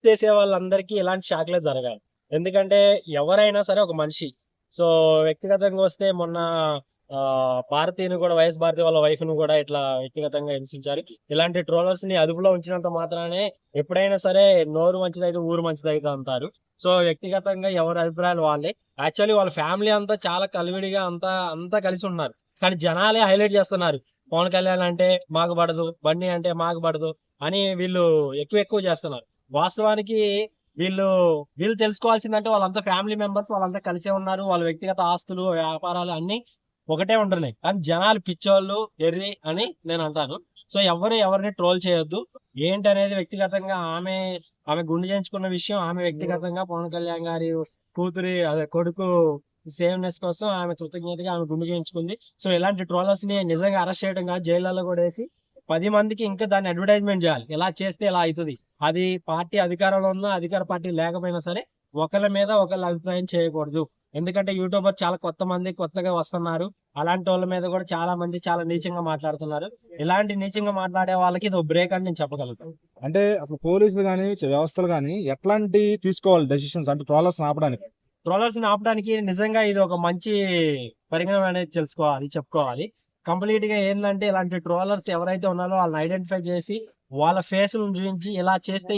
గుర్తేసే వాళ్ళందరికీ ఇలాంటి షాక్లే జరగాలి. ఎందుకంటే ఎవరైనా సరే ఒక మనిషి. సో వ్యక్తిగతంగా వస్తే మొన్న భారతిని కూడా, వైఎస్ భారతి వాళ్ళ వైఫ్ ను కూడా ఇట్లా వ్యక్తిగతంగా హింసించారు. ఇలాంటి ట్రోలర్స్ ని అదుపులో ఉంచినంత మాత్రానే ఎప్పుడైనా సరే నోరు మంచిదైతే ఊరు మంచిదైతే అంటారు. సో వ్యక్తిగతంగా ఎవరి అభిప్రాయాలు వాళ్ళే. యాక్చువల్లీ వాళ్ళ ఫ్యామిలీ అంతా చాలా కలివిడిగా అంతా కలిసి ఉన్నారు. కానీ జనాలే హైలైట్ చేస్తున్నారు. పవన్ కళ్యాణ్ అంటే మాకు పడదు, బన్నీ అంటే మాకు పడదు అని వీళ్ళు ఎక్కువ చేస్తున్నారు. వాస్తవానికి వీళ్ళు వీళ్ళు తెలుసుకోవాల్సిందంటే వాళ్ళంతా ఫ్యామిలీ మెంబర్స్, వాళ్ళంతా కలిసే ఉన్నారు. వాళ్ళ వ్యక్తిగత ఆస్తులు, వ్యాపారాలు అన్ని ఒకటే ఉంటున్నాయి. కానీ జనాలు పిచ్చోళ్ళు, ఎర్రి అని నేను అంటాను. సో ఎవరిని ట్రోల్ చేయొద్దు. ఏంటనేది వ్యక్తిగతంగా ఆమె గుండు చేయించుకున్న విషయం, ఆమె వ్యక్తిగతంగా పవన్ కళ్యాణ్ గారి కొడుకు సేవ్‌నెస్ కోసం ఆమె కృతజ్ఞతగా ఆమె గుండు చేయించుకుంది. సో ఇలాంటి ట్రోలర్స్ ని నిజంగా అరెస్ట్ చేయడం కాదు, జైళ్ళలో కూడా వేసి 10 మందికి ఇంకా దాన్ని అడ్వర్టైజ్మెంట్ చేయాలి. ఇలా చేస్తే ఇలా అవుతుంది. అది పార్టీ అధికారంలో ఉన్నా, అధికార పార్టీ లేకపోయినా సరే ఒకళ్ళ మీద ఒకళ్ళ అభిప్రాయం చేయకూడదు. ఎందుకంటే యూట్యూబర్ చాలా కొత్తగా వస్తున్నారు. అలాంటి వాళ్ళ మీద కూడా చాలా మంది చాలా నీచంగా మాట్లాడుతున్నారు. ఇలాంటి నీచంగా మాట్లాడే వాళ్ళకి ఇది బ్రేక్ అని నేను చెప్పగలుగుతాను. అంటే అసలు పోలీసులు గానీ, వ్యవస్థలు గానీ ఎట్లాంటి తీసుకోవాలి డెసిషన్స్ అంటే ట్రోలర్స్ ఆపడానికి? ట్రోలర్స్ ని ఆపడానికి నిజంగా ఇది ఒక మంచి పరిగణన అనేది చెప్పుకోవాలి. కంప్లీట్ గా ఏంటంటే ఇలాంటి ట్రోలర్స్ ఎవరైతే ఉన్నారో వాళ్ళని ఐడెంటిఫై చేసి వాళ్ళ ఫేస్‌లను చూయించి ఇలా చేస్తే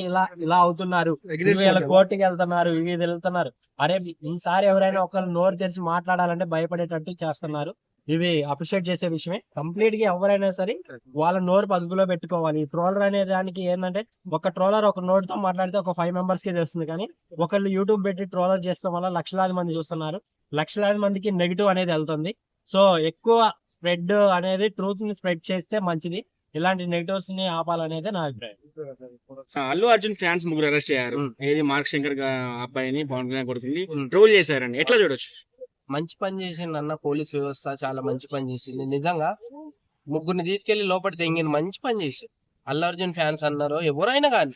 ఇలా అవుతున్నారు, వీళ్ళ కోర్టుకి వెళ్తున్నారు, ఇది వెళ్తున్నారు. అరే ఈసారి ఎవరైనా ఒకళ్ళు నోరు తెరిచి మాట్లాడాలంటే భయపడేటట్టు చేస్తున్నారు. ఇది అప్రిషియేట్ చేసే విషయమే. కంప్లీట్ గా ఎవరైనా సరే వాళ్ళ నోరు అదుపులో పెట్టుకోవాలి. ఈ ట్రోలర్ అనే దానికి ఏంటంటే ఒక ట్రోలర్ ఒక నోటితో మాట్లాడితే ఒక 5 మెంబర్స్ కి తెలుస్తుంది. కానీ ఒకళ్ళు యూట్యూబ్ పెట్టి ట్రోలర్ చేస్తాం వల్ల లక్షలాది మంది చూస్తున్నారు. లక్షలాది మందికి నెగిటివ్ అనేది వెళ్తుంది. సో ఎక్కువ స్ప్రెడ్ అనేది ట్రూత్ ని స్ప్రెడ్ చేస్తే మంచిది. ఇలాంటి నెగిటివ్స్ ని ఆపాలనేది నా అభిప్రాయం. అల్లు అర్జున్ ఫ్యాన్స్ ముగ్గురు అరెస్ట్ అయ్యారు. ఏది మార్క్ శంకర్ అబ్బాయిని పవన్ కళ్యాణ్ కొడుకుని ట్రోల్ చేశారండి. ఎట్లా చూడొచ్చు? మంచి పని చేసింది అన్న. పోలీస్ వ్యవస్థ చాలా మంచి పని చేసింది. నిజంగా ముగ్గురిని తీసుకెళ్లి లోపలి తెంగిన మంచి పని చేసి. అల్లు అర్జున్ ఫ్యాన్స్ అన్నారు ఎవరైనా కానీ,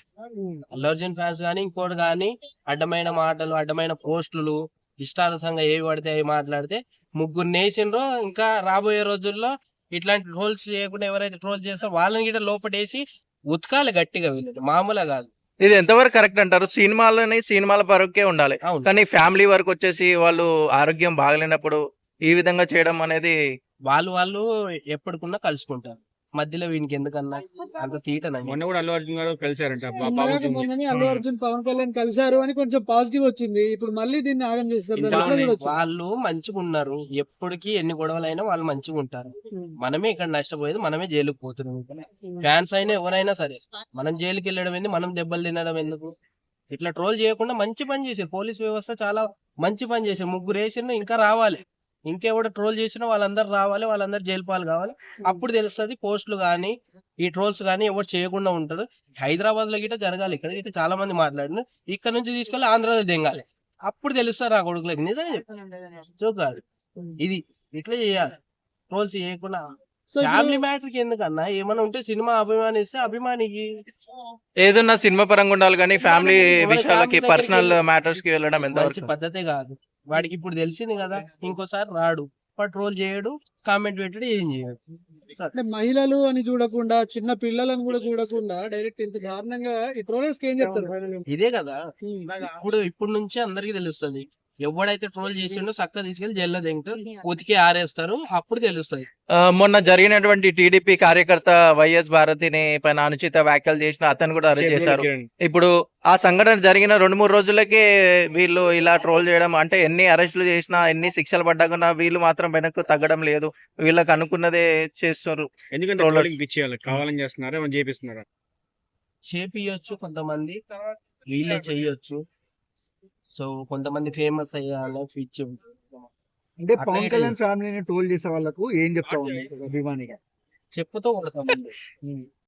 అల్లు అర్జున్ ఫ్యాన్స్ కానీ ఇంకోటి కానీ అడ్డమైన మాటలు, అడ్డమైన పోస్టులు, ఇష్టానుసంగా ఏవి పడితే అవి మాట్లాడితే ముగ్గురు నేసిండ్రో. ఇంకా రాబోయే రోజుల్లో ఇట్లాంటి ట్రోల్స్ చేయకుండా ఎవరైతే ట్రోల్ చేస్తారో వాళ్ళని గిట్ట లోపటేసి ఉతకాలి గట్టిగా. వీళ్ళు మామూలుగా కాదు. ఇది ఎంతవరకు కరెక్ట్ అంటారు? సినిమాల వరకే ఉండాలి, అవును. కానీ ఫ్యామిలీ వరకు వచ్చేసి వాళ్ళు ఆరోగ్యం బాగలేనప్పుడు ఈ విధంగా చేయడం అనేది వాళ్ళు ఎప్పటికున్నా కలుసుకుంటారు. మధ్యలో వీనికి ఎందుకన్నా అంత తీటన. మొన్న కూడా అల్లు అర్జున్ గారు కలిశారంట. మొన్ననే అల్లు అర్జున్ పవన్ కళ్యాణ్ కలిశారు అని కొంచెం పాజిటివ్ వచ్చింది. ఇప్పుడు మళ్ళీ దీన్ని ఆగం చేస్తారు. దాన్ని ఎట్లా చూడొచ్చు? వాళ్ళు మంచిగా ఉన్నారు. ఎప్పటికీ ఎన్ని గొడవలైనా వాళ్ళు మంచిగా ఉంటారు. మనమే ఇక్కడ నష్టపోయేది, మనమే జైలుకు పోతున్నాం. ఫ్యాన్స్ అయినా ఎవరైనా సరే మనం జైలుకి వెళ్ళడం ఎందుకు, మనం దెబ్బలు తినడం ఎందుకు? ఇట్లా ట్రోల్ చేయకుండా మంచి పని చేశారు. పోలీస్ వ్యవస్థ చాలా మంచి పని చేశారు. ముగ్గురు వేసిన ఇంకా రావాలి. ఇంకెవడ ట్రోల్ చేసినా వాళ్ళందరూ రావాలి, వాళ్ళందరూ జైలు పాలు కావాలి. అప్పుడు తెలుస్తుంది పోస్టులు కానీ ఈ ట్రోల్స్ కానీ ఎవరు చేయకుండా ఉంటారు. హైదరాబాద్ లో గిట్ట జరగాలి. ఇక్కడ గిట్ట చాలా మంది మాట్లాడిన ఇక్కడ నుంచి తీసుకెళ్ళి ఆంధ్రాలో దింగాలి. అప్పుడు తెలుస్తారు ఆ కొడుకులకి. నిజంగా కాదు ఇది. ఇట్లా చేయాలి. ట్రోల్స్ చేయకుండా. ఫ్యామిలీ మ్యాటర్ కి ఎందుకన్నా ఏమైనా ఉంటే సినిమా అభిమానిస్తే అభిమానికి ఏదన్నా సినిమా పరంగా ఉండాలి, కానీ ఫ్యామిలీ విషయాలకి, పర్సనల్ మ్యాటర్స్ కి వెళ్ళడం ఎంత మంచి పద్ధతే కాదు. వాడికి ఇప్పుడు తెలిసింది కదా, ఇంకోసారి రాడు. ట్రోల్ చేయడు, కామెంట్ పెట్టాడు, ఏం చేయడు. అంటే మహిళలు అని చూడకుండా, చిన్న పిల్లలను కూడా చూడకుండా డైరెక్ట్ ఇంత దారుణంగా ఈ ట్రోలర్స్ కి ఏం చెప్తారు? ఇదే కదా ఇప్పుడు నుంచి అందరికి తెలుస్తుంది. ఎవడైతే ట్రోల్ చేసిండో చక్కగా తీసుకెళ్లి జైల్లో దింగుతారు, ఉతికి ఆరేస్తారు. అప్పుడు తెలుస్తుంది. మొన్న జరిగినటువంటి టీడీపీ కార్యకర్త వైఎస్ భారతిని పైన అనుచిత వ్యాఖ్యలు చేసిన అతను కూడా అరెస్ట్ చేశారు. ఇప్పుడు ఆ సంఘటన జరిగిన 2-3 రోజులకే వీళ్ళు ఇలా ట్రోల్ చేయడం అంటే ఎన్ని అరెస్టులు చేసినా, ఎన్ని శిక్షలు పడ్డా వీళ్ళు మాత్రం వెనక్కు తగ్గడం లేదు. వీళ్ళకి అనుకున్నదే చేస్తున్నారు. ఎందుకంటే కావాలని చేస్తున్నారా, చేపిస్తున్నారా? చేపియొచ్చు కొంతమంది, వీళ్ళే చెయ్యొచ్చు. సో కొంతమంది ఫేమస్ అయ్యాలి పిచ్చి. అంటే పవన్ కళ్యాణ్ ఫ్యామిలీని ట్రోల్ చేసే వాళ్ళకు ఏం చెప్తా ఉన్నారు అభిమానిగా? చెప్పుతో కొడతాం.